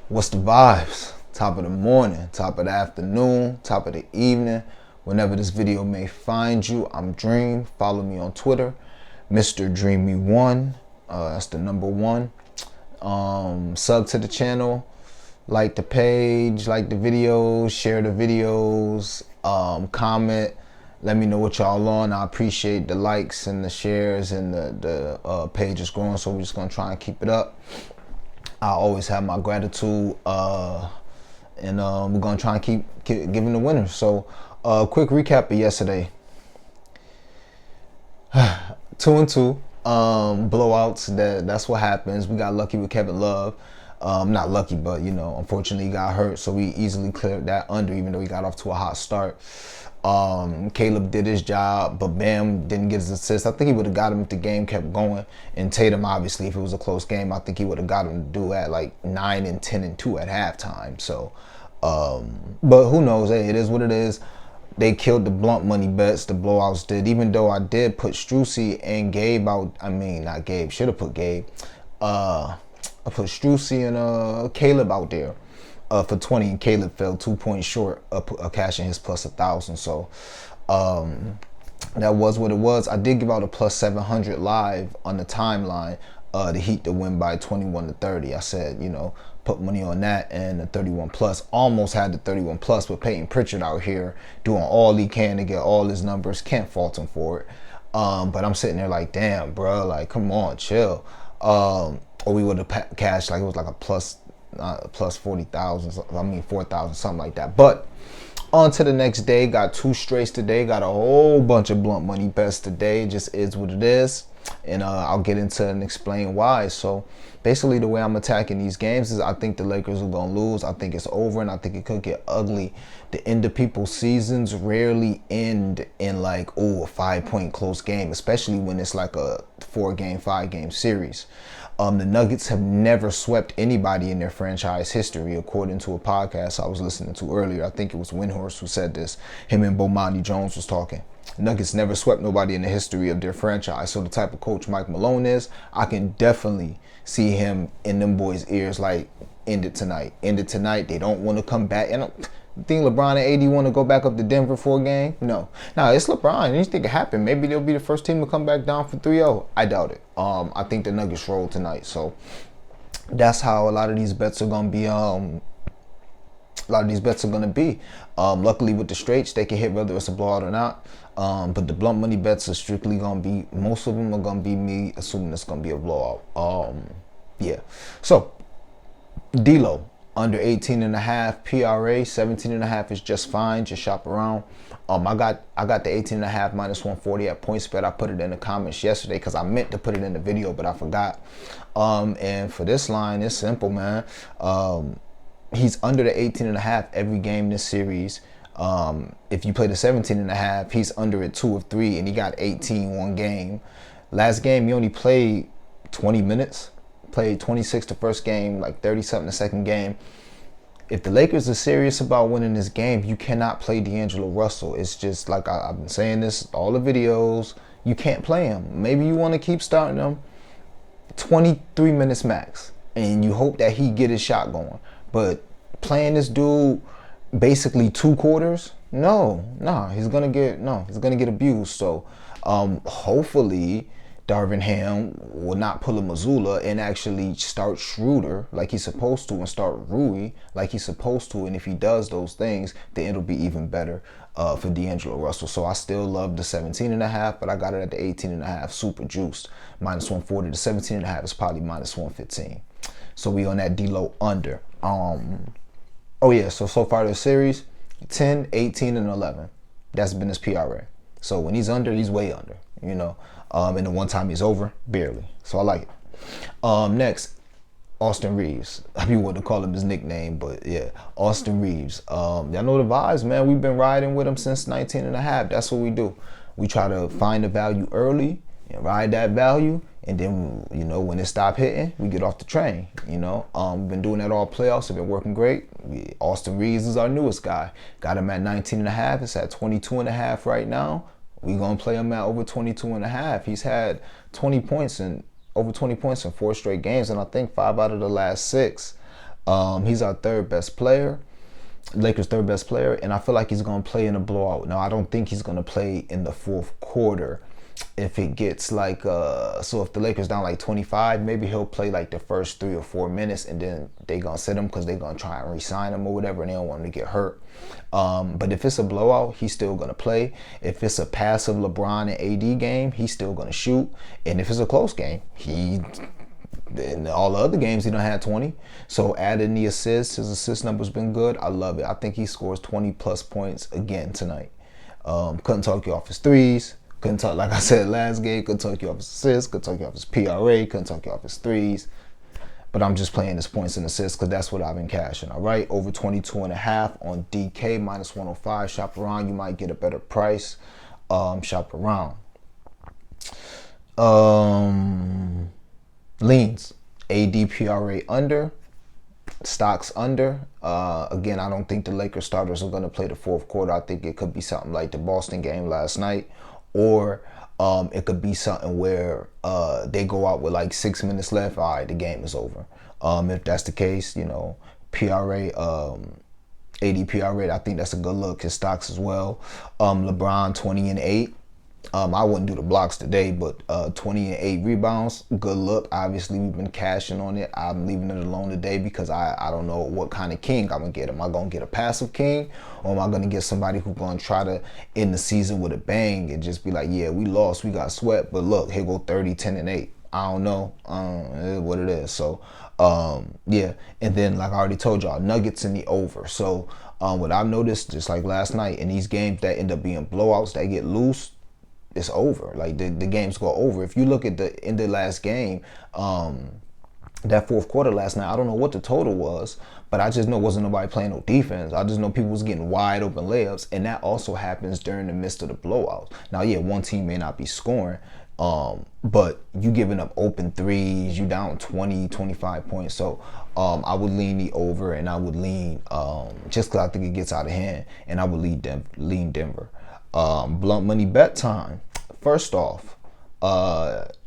What's the vibes? Top of the morning, top of the afternoon, top of the evening, whenever this video may find you. I'm Dream. Follow me on Twitter, Mr. Dreamy1. That's the number one. Sub to the channel, like the page, like the videos, share the videos, comment. Let me know what y'all on. I appreciate the likes and the shares, and the page is growing, so we're just gonna try and keep it up. I always have my gratitude, and we're gonna try and keep giving the winners. So, quick recap of yesterday: 2-2, blowouts. That's what happens. We got lucky with Kevin Love. Not lucky, but unfortunately, he got hurt, so we easily cleared that under, even though he got off to a hot start. Caleb did his job, but Bam didn't get his assist. I think he would have got him if the game kept going. And Tatum, obviously, if it was a close game, I think he would have got him to do at like 9 and 10 and 2 at halftime. So, but who knows? Hey, it is what it is. They killed the blunt money bets. The blowouts did. Even though I did put Strussi and Gabe out. I mean, not Gabe. Should have put Gabe. I put Strussi and Caleb out there. For 20, and Caleb fell 2 points short of cashing his plus 1,000. So that was what it was. I did give out a plus 700 live on the timeline. The Heat to win by 21-30. I said, put money on that, and the 31 plus. Almost had the 31 plus with Peyton Pritchard out here doing all he can to get all his numbers. Can't fault him for it. But I'm sitting there like, damn, bro, like, come on, chill. Or we would have cashed, like, it was like a plus 40,000, I mean 4,000, something like that. But on to the next day. Got 2 straights today. Got a whole bunch of blunt money bets today. It just is what it is, and I'll get into and explain why. So basically, the way I'm attacking these games is I think the Lakers are gonna lose. I think it's over, and I think it could get ugly. The end of people's seasons rarely end in like, a 5-point close game, especially when it's like a 4-game, 5-game series. The Nuggets have never swept anybody in their franchise history, according to a podcast I was listening to earlier. I think it was Windhorst who said this. Him and Bomani Jones was talking. Nuggets never swept nobody in the history of their franchise. So the type of coach Mike Malone is, I can definitely see him in them boys' ears like, end it tonight. End it tonight. They don't want to come back. And think LeBron and AD want to go back up to Denver for a game? No. Now, it's LeBron. Anything can happen. Maybe they'll be the first team to come back down for 3-0. I doubt it. I think the Nuggets roll tonight. So that's how a lot of these bets are going to be. Luckily, with the straights, they can hit whether it's a blowout or not. But the blunt money bets are strictly going to be, most of them are going to be me assuming it's going to be a blowout. Yeah. So, D-Lo. Under 18.5 PRA, 17.5 is just fine. Just shop around. I got the 18.5 minus 140 at PointsBet. I put it in the comments yesterday because I meant to put it in the video, but I forgot. And for this line, it's simple, man. He's under the 18.5 every game this series. If you play the 17.5, he's under it 2 of 3, and he got 18 one game. Last game, he only played 20 minutes. Played 26 the first game, like 30-something the second game. If the Lakers are serious about winning this game, you cannot play D'Angelo Russell. It's just like I've been saying this, all the videos, you can't play him. Maybe you want to keep starting him 23 minutes max, and you hope that he get his shot going. But playing this dude basically 2 quarters, he's gonna get abused. So hopefully Darvin Ham will not pull a Mazzulla and actually start Schroeder like he's supposed to, and start Rui like he's supposed to. And if he does those things, then it'll be even better for D'Angelo Russell. So I still love the 17.5, but I got it at the 18.5, super juiced. Minus 140. The 17.5 is probably minus 115. So we on that D-Lo under. Oh yeah, so far this series, 10, 18, and 11. That's been his PRA. So when he's under, he's way under, and the one time he's over, barely. So I like it. Next, Austin Reeves. I mean, what to call him his nickname, but yeah, Austin Reeves. Y'all know the vibes, man. We've been riding with him since 19.5. That's what we do. We try to find the value early and ride that value, and then when it stop hitting, we get off the train. We've been doing that all playoffs. It's been working great. Austin Reeves is our newest guy. Got him at 19.5. It's at 22.5 right now. We're going to play him at over 22.5. He's had 20 points and over 20 points in 4 straight games, and I think 5 out of the last 6. He's our third best player. Lakers' third best player, and I feel like he's going to play in a blowout. Now, I don't think he's going to play in the fourth quarter. If it gets like, so if the Lakers down like 25, maybe he'll play like the first 3 or 4 minutes, and then they going to sit him because they're going to try and re-sign him or whatever, and they don't want him to get hurt. But if it's a blowout, he's still going to play. If it's a passive LeBron and AD game, he's still going to shoot. And if it's a close game, in all the other games, he done had 20. So adding the assists, his assist number's been good. I love it. I think he scores 20 plus points again tonight. Couldn't talk you off his threes. Couldn't talk, like I said last game, couldn't talk you off his assists. Couldn't talk you off his PRA. Couldn't talk you off his threes. But I'm just playing his points and assists because that's what I've been cashing. All right, over 22.5 on DK minus 105. Shop around, you might get a better price. Shop around. Leans, ADPRA under, stocks under. Again, I don't think the Lakers starters are going to play the fourth quarter. I think it could be something like the Boston game last night, or it could be something where they go out with like 6 minutes left. All right, the game is over. If that's the case, PRA, ADPRA, I think that's a good look. His stocks as well. LeBron 20-8. I wouldn't do the blocks today, but 20-8 rebounds, good look. Obviously, we've been cashing on it. I'm leaving it alone today because I don't know what kind of king I'm going to get. Am I going to get a passive king, or am I going to get somebody who's going to try to end the season with a bang and just be like, yeah, we lost, we got swept, but look, here go 30, 10, and 8. I don't know. It is what it is. So, yeah. And then, like I already told y'all, Nuggets in the over. So, what I've noticed, just like last night, in these games that end up being blowouts that get loose, it's over. Like the games go over. If you look at the end of the last game, that fourth quarter last night, I don't know what the total was, but I just know wasn't nobody playing no defense. I just know people was getting wide open layups, and that also happens during the midst of the blowouts. Now, yeah, one team may not be scoring, but you giving up open threes, you down 20, 25 points. So I would lean the over, and I would lean, just because I think it gets out of hand, and I would lean Denver. Blunt money bet time. First off,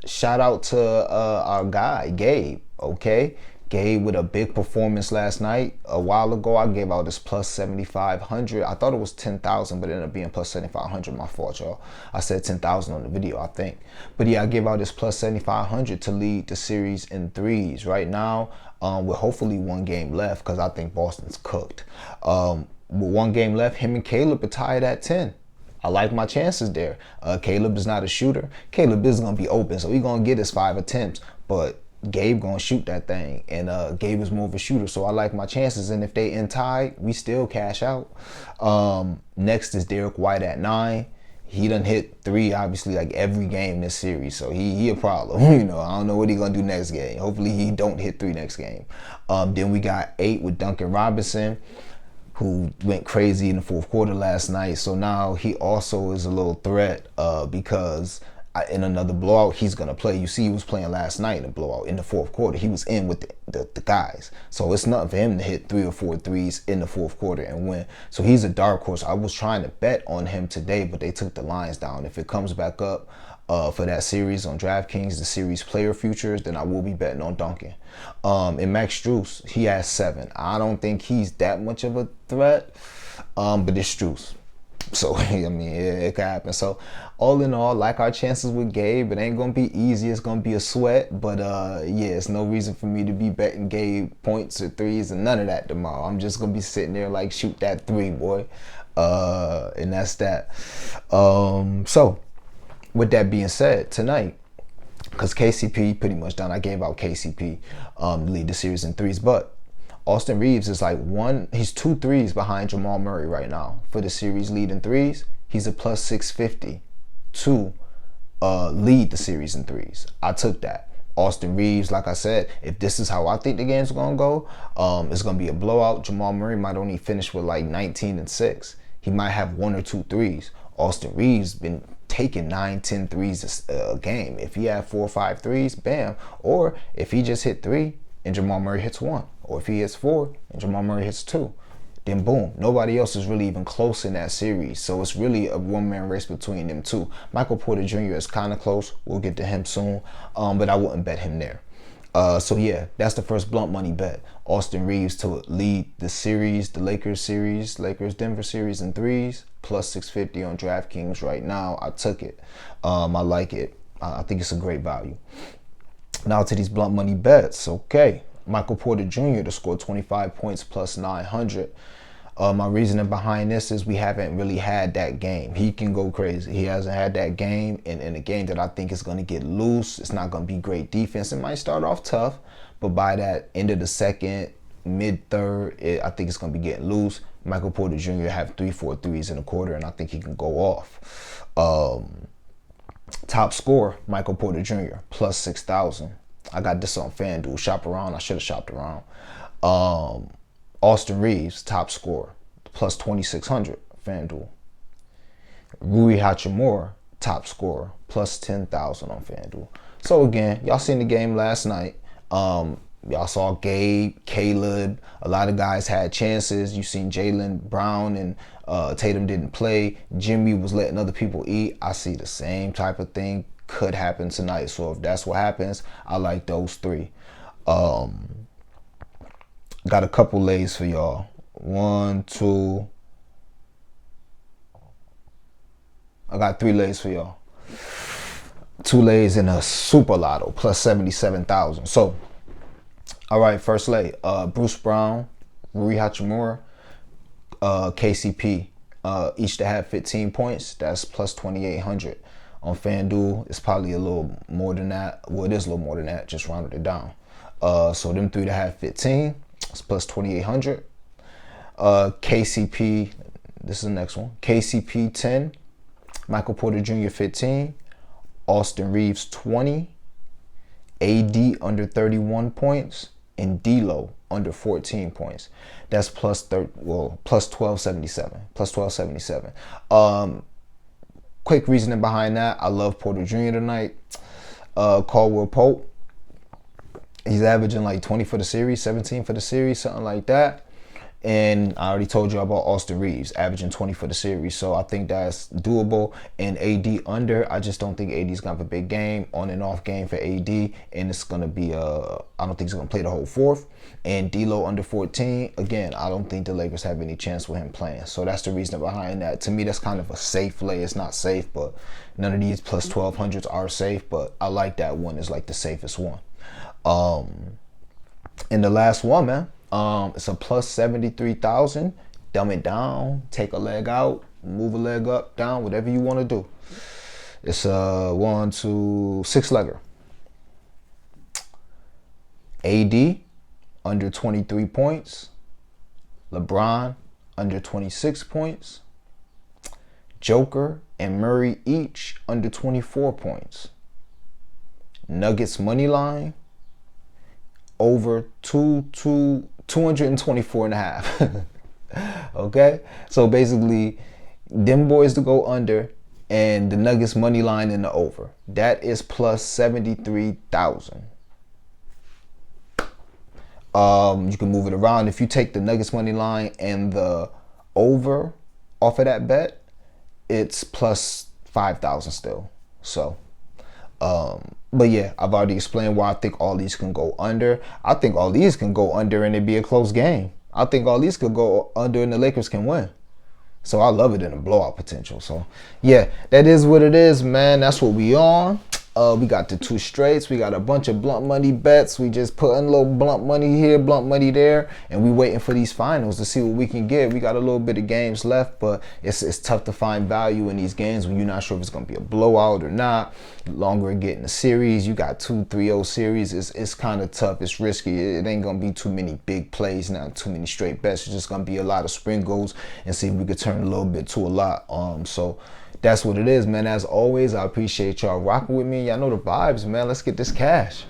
shout out to our guy Gabe. Okay, Gabe with a big performance last night. A while ago, I gave out this plus 7,500. I thought it was 10,000, but it ended up being plus 7,500. My fault, y'all. I said 10,000 on the video, I think. But yeah, I gave out this plus 7,500 to lead the series in threes. Right now, with hopefully one game left, because I think Boston's cooked. With one game left, him and Caleb are tied at 10. I like my chances there. Caleb is not a shooter. Caleb is going to be open, so he's going to get his 5 attempts. But Gabe going to shoot that thing, and Gabe is more of a shooter, so I like my chances. And if they end tied, we still cash out. Next is Derek White at 9. He done hit 3, obviously, like every game this series, so he a problem. I don't know what he going to do next game. Hopefully he don't hit 3 next game. Then we got 8 with Duncan Robinson, who went crazy in the fourth quarter last night. So now he also is a little threat because in another blowout, he's going to play. You see, he was playing last night in a blowout in the fourth quarter. He was in with the guys. So it's nothing for him to hit 3 or 4 threes in the fourth quarter and win. So he's a dark horse. I was trying to bet on him today, but they took the lines down. If it comes back up for that series on DraftKings, the series player futures, then I will be betting on Duncan. And Max Strus, he has 7. I don't think he's that much of a threat, but it's Strus. So, I mean, it could happen. So, all in all, like our chances with Gabe, it ain't going to be easy. It's going to be a sweat. But, yeah, it's no reason for me to be betting Gabe points or threes and none of that tomorrow. I'm just going to be sitting there like, shoot that 3, boy. And that's that. So, with that being said, tonight, because KCP pretty much done, I gave out KCP to lead the series in threes, but Austin Reeves is like he's 2 threes behind Jamal Murray right now for the series lead in threes. He's a plus 650 to lead the series in threes. I took that. Austin Reeves, like I said, if this is how I think the game's going to go, it's going to be a blowout. Jamal Murray might only finish with like 19 and 6. He might have 1 or 2 threes. Austin Reeves been taking 9, 10 threes a game. If he had 4 or 5 threes, bam. Or if he just hit 3 and Jamal Murray hits 1. Or if he hits 4 and Jamal Murray hits 2. Then boom. Nobody else is really even close in that series. So it's really a one-man race between them two. Michael Porter Jr. is kind of close. We'll get to him soon. But I wouldn't bet him there. So yeah, that's the first blunt money bet. Austin Reeves to lead the series, the Lakers series, Lakers Denver series in threes, plus 650 on DraftKings right now. I took it. I like it. I think it's a great value. Now to these blunt money bets. Okay, Michael Porter Jr. to score 25 points plus 900. My reasoning behind this is we haven't really had that game. He can go crazy. He hasn't had that game, and in a game that I think is going to get loose. It's not going to be great defense. It might start off tough, but by that end of the second, mid-third, I think it's going to be getting loose. Michael Porter Jr. have 3-4 threes in a quarter, and I think he can go off. Top scorer, Michael Porter Jr., plus 6,000. I got this on FanDuel. Shop around. I should have shopped around. Austin Reeves, top scorer, plus 2,600, FanDuel. Rui Hachimura, top scorer, plus 10,000 on FanDuel. So again, y'all seen the game last night. Y'all saw Gabe, Caleb, a lot of guys had chances. You seen Jaylen Brown and Tatum didn't play. Jimmy was letting other people eat. I see the same type of thing could happen tonight. So if that's what happens, I like those three. Got a couple lays for y'all. 1, 2. I got 3 lays for y'all. 2 lays in a super lotto, plus 77,000. So, all right, first lay. Bruce Brown, Rui Hachimura, KCP, each to have 15 points. That's plus 2,800. On FanDuel, it's probably a little more than that. Well, it is a little more than that. Just rounded it down. So them 3 to have 15. It's plus 2,800. KCP, this is the next one. KCP 10, Michael Porter Jr. 15, Austin Reeves 20, AD under 31 points, and D'Lo under 14 points. That's plus 1277. Plus 1277. Quick reasoning behind that. I love Porter Jr. tonight. Caldwell Pope. He's averaging like 20 for the series, 17 for the series, something like that. And I already told you about Austin Reeves averaging 20 for the series. So I think that's doable. And AD under, I just don't think AD's going to have a big game, on and off game for AD. And it's going to be, I don't think he's going to play the whole fourth. And D'Lo under 14, again, I don't think the Lakers have any chance with him playing. So that's the reason behind that. To me, that's kind of a safe play. It's not safe, but none of these plus 1200s are safe. But I like that one. It's like the safest one. And the last one, man, it's a plus 73,000. Dumb it down, take a leg out, move a leg up, down, whatever you want to do. It's a 1, 2, 6-legger. AD under 23 points. LeBron under 26 points. Joker and Murray each under 24 points. Nuggets money line over 224 and a half. Okay, so basically them boys to go under and the Nuggets money line in the over. That is plus 73,000. You can move it around. If you take the Nuggets money line and the over off of that bet, it's plus 5,000 still. So but yeah, I've already explained why I think all these can go under. I think all these can go under and it'd be a close game. I think all these could go under and the Lakers can win. So I love it in a blowout potential. So yeah, that is what it is, man. That's what we on. We got the 2 straights. We got a bunch of blunt money bets. We just put in a little blunt money here, blunt money there, and we waiting for these finals to see what we can get. We got a little bit of games left, but it's tough to find value in these games when you're not sure if it's gonna be a blowout or not. The longer it get in the series, you got 2-3-0 series. It's kind of tough. It's risky. It ain't gonna be too many big plays, not too many straight bets. It's just gonna be a lot of sprinkles and see if we could turn a little bit to a lot. So that's what it is, man. As always, I appreciate y'all rocking with me. Y'all know the vibes, man. Let's get this cash.